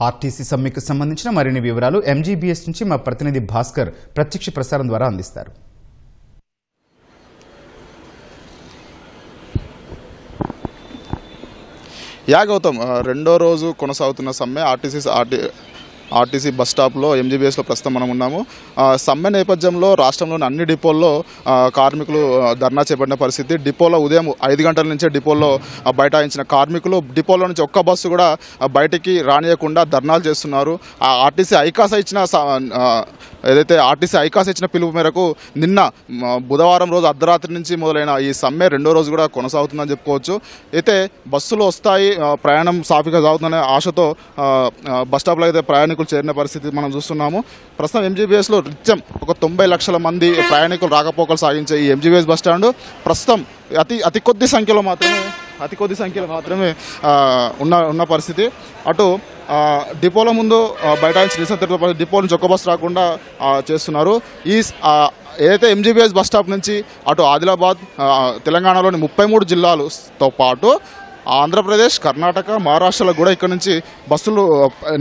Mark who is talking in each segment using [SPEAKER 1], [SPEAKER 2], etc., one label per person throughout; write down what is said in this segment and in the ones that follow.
[SPEAKER 1] RTC సమ్మెకు సంబంధించిన మరిన్ని వివరాలు ఎంజీబీఎస్ నుంచి మా ప్రతినిధి భాస్కర్ ప్రత్యక్ష ప్రసారం ద్వారా అందిస్తారు.
[SPEAKER 2] గౌతమ్, రెండో రోజు కొనసాగుతున్న సమ్మె ఆర్టీసీ బస్ స్టాప్లో ఎంజీబీఎస్లో ప్రస్తుతం మనం ఉన్నాము. సమ్మె నేపథ్యంలో రాష్ట్రంలోని అన్ని డిపోల్లో కార్మికులు ధర్నా చేపట్టిన పరిస్థితి. డిపోలో ఉదయం 5 గంటల నుంచే డిపోల్లో బైఠాయించిన కార్మికులు డిపోలో నుంచి ఒక్క బస్సు కూడా బయటికి రానియకుండా ధర్నాలు చేస్తున్నారు. ఆర్టీసీ ఐకాస్ ఇచ్చిన పిలుపు మేరకు నిన్న బుధవారం రోజు అర్ధరాత్రి నుంచి మొదలైన ఈ సమ్మె రెండో రోజు కూడా కొనసాగుతుందని చెప్పుకోవచ్చు. అయితే బస్సులు వస్తాయి, ప్రయాణం సాఫీగా సాగుతుందనే ఆశతో బస్ స్టాప్లో అయితే ప్రయాణికులు చేరిన పరిస్థితి మనం చూస్తున్నాము. ప్రస్తుతం ఎంజీబీఎస్లో నిత్యం ఒక 90 లక్షల మంది ప్రయాణికులు రాకపోకలు సాగించే ఈ ఎంజీబీఎస్ బస్ స్టాండ్ ప్రస్తుతం అతి కొద్ది సంఖ్యలో మాత్రమే ఉన్న పరిస్థితి. అటు డిపోల ముందు బైఠాయించిన నిరసన డిపో నుంచి ఒక్క బస్సు రాకుండా చేస్తున్నారు. ఏదైతే ఎంజీబీఎస్ బస్ స్టాప్ నుంచి అటు ఆదిలాబాద్, తెలంగాణలోని 33 జిల్లాలతో పాటు ఆంధ్రప్రదేశ్, కర్ణాటక, మహారాష్ట్రలో కూడా ఇక్కడ నుంచి బస్సులు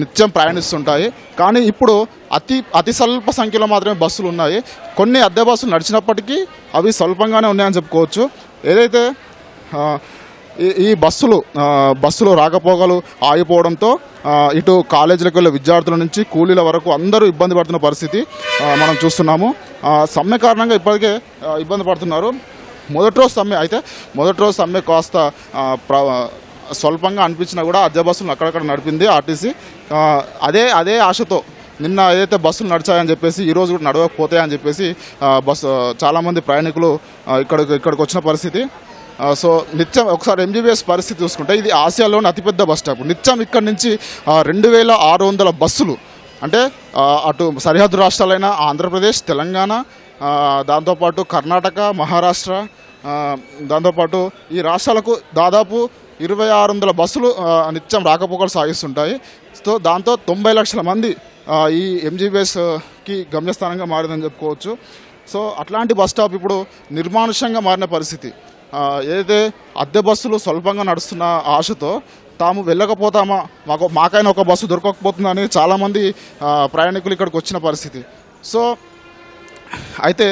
[SPEAKER 2] నిత్యం ప్రయాణిస్తుంటాయి. కానీ ఇప్పుడు అతి స్వల్ప సంఖ్యలో మాత్రమే బస్సులు ఉన్నాయి. కొన్ని అద్దె బస్సులు నడిచినప్పటికీ అవి స్వల్పంగానే ఉన్నాయని చెప్పుకోవచ్చు. ఏదైతే ఈ బస్సులు రాకపోకలు ఆగిపోవడంతో ఇటు కాలేజీలకు వెళ్ళే విద్యార్థుల నుంచి కూలీల వరకు అందరూ ఇబ్బంది పడుతున్న పరిస్థితి మనం చూస్తున్నాము. సమ్మె కారణంగా ఇప్పటికే ఇబ్బంది పడుతున్నారు. మొదటి రోజు సమ్మె కాస్త స్వల్పంగా అనిపించినా కూడా అద్దె బస్సులను అక్కడక్కడ నడిపింది ఆర్టీసీ. అదే ఆశతో నిన్న ఏదైతే బస్సులు నడిచాయని చెప్పేసి ఈరోజు కూడా నడవకపోతాయని చెప్పేసి చాలామంది ప్రయాణికులు ఇక్కడికి వచ్చిన పరిస్థితి. సో నిత్యం ఒకసారి ఎంజీబీఎస్ పరిస్థితి చూసుకుంటే ఇది ఆసియాలోని అతిపెద్ద బస్ స్టాప్. నిత్యం ఇక్కడ నుంచి 2600 బస్సులు, అంటే అటు సరిహద్దు రాష్ట్రాలైన ఆంధ్రప్రదేశ్, తెలంగాణ, దాంతోపాటు కర్ణాటక, మహారాష్ట్ర, దాంతోపాటు ఈ రాష్ట్రాలకు దాదాపు 2600 బస్సులు నిత్యం రాకపోకలు సాగిస్తుంటాయి. సో దాంతో 90 లక్షల మంది ఈ ఎంజీబీఎస్కి గమ్యస్థానంగా మారిందని చెప్పుకోవచ్చు. సో అట్లాంటి బస్ స్టాప్ ఇప్పుడు నిర్మానుష్యంగా మారిన పరిస్థితి. ఏదైతే అద్దె బస్సులు స్వల్పంగా నడుస్తున్న ఆశతో తాము వెళ్ళకపోతామా, మాకైనా ఒక బస్సు దొరకకపోతుందని చాలామంది ప్రయాణికులు ఇక్కడికి వచ్చిన పరిస్థితి. సో అయితే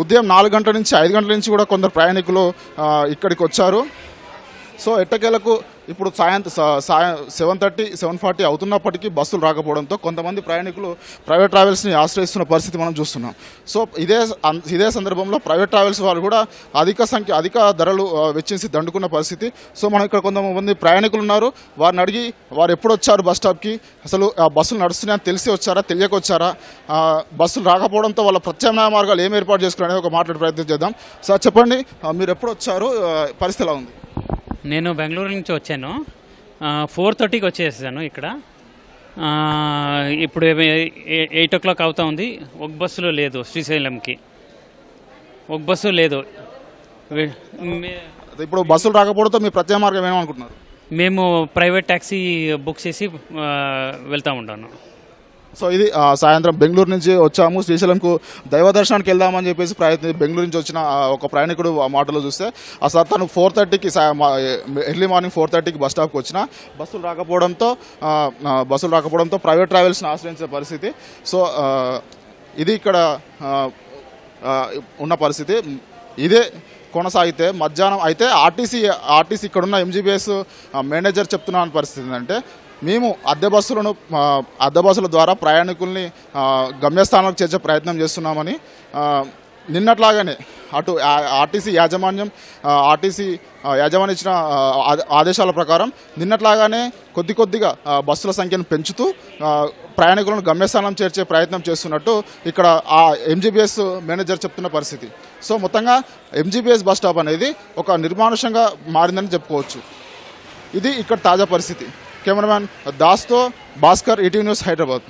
[SPEAKER 2] ఉదయం 4 గంటల నుంచి 5 గంటల నుంచి కూడా కొందరు ప్రయాణికులు ఇక్కడికి వచ్చారు. సో ఎట్టకేలకు ఇప్పుడు సాయంత్రం 7:30, 7:40 అవుతున్నప్పటికీ బస్సులు రాకపోవడంతో కొంతమంది ప్రయాణికులు ప్రైవేట్ ట్రావెల్స్ని ఆశ్రయిస్తున్న పరిస్థితి మనం చూస్తున్నాం. సో ఇదే సందర్భంలో ప్రైవేట్ ట్రావెల్స్ వారు కూడా అధిక ధరలు వెచ్చించి దండుకున్న పరిస్థితి. సో మనం ఇక్కడ కొంతమంది ప్రయాణికులు ఉన్నారు. వారిని అడిగి వారు ఎప్పుడు వచ్చారు బస్ స్టాప్కి, అసలు బస్సులు నడుస్తున్నాయని తెలిసి వచ్చారా, తెలియక వచ్చారా, బస్సులు రాకపోవడంతో వాళ్ళ ప్రత్యామ్నాయ మార్గాలు ఏం ఏర్పాటు చేసుకున్నారనేది ఒక మాట్లాడే ప్రయత్నం చేద్దాం. సార్ చెప్పండి, మీరు ఎప్పుడు వచ్చారు, పరిస్థితి ఎలా ఉంది?
[SPEAKER 3] నేను బెంగళూరు నుంచి వచ్చాను. 4:30కి వచ్చేసాను ఇక్కడ. ఇప్పుడు 8 o'clock అవుతా ఉంది. ఒక బస్సులో లేదు, శ్రీశైలంకి ఒక బస్సు లేదు.
[SPEAKER 2] ఇప్పుడు బస్సులు రాకపోవడంతో మీ ప్రత్యామ్నాయ మార్గం ఏమనుకుంటున్నారు?
[SPEAKER 3] మేము ప్రైవేట్ ట్యాక్సీ బుక్ చేసి వెళ్తూ ఉంటాను.
[SPEAKER 2] సో ఇది సాయంత్రం బెంగళూరు నుంచి వచ్చాము, శ్రీశైలంకు దైవ దర్శనానికి వెళ్దామని చెప్పేసి బెంగళూరు నుంచి వచ్చిన ఒక ప్రయాణికుడు మాటలో చూస్తే అసలు తను 4:30కి ఎర్లీ మార్నింగ్ 4:30కి బస్ స్టాప్కి వచ్చిన బస్సులు రాకపోవడంతో ప్రైవేట్ ట్రావెల్స్ని ఆశ్రయించే పరిస్థితి. సో ఇది ఇక్కడ ఉన్న పరిస్థితి. ఇదే కొనసాగితే మధ్యాహ్నం అయితే ఆర్టీసీ ఇక్కడున్న ఎంజీబీఎస్ మేనేజర్ చెప్తున్న పరిస్థితి ఏంటంటే, మేము అద్దె బస్సుల ద్వారా ప్రయాణికుల్ని గమ్యస్థానాలకు చేర్చే ప్రయత్నం చేస్తున్నామని, నిన్నట్లాగానే అటు ఆర్టీసీ యాజమాన్యం ఇచ్చిన ఆదేశాల ప్రకారం నిన్నట్లాగానే కొద్దిగా బస్సుల సంఖ్యను పెంచుతూ ప్రయాణికులను గమ్యస్థానం చేర్చే ప్రయత్నం చేస్తున్నట్టు ఇక్కడ ఆ ఎంజీబీఎస్ మేనేజర్ చెప్తున్న పరిస్థితి. సో మొత్తంగా ఎంజీబీఎస్ బస్ స్టాప్ అనేది ఒక నిర్మానుష్యంగా మారిందని చెప్పుకోవచ్చు. ఇది ఇక్కడ తాజా పరిస్థితి. కెమెరామ్యాన్ దాస్తో భాస్కర్, ఈటీవీ న్యూస్, హైదరాబాద్.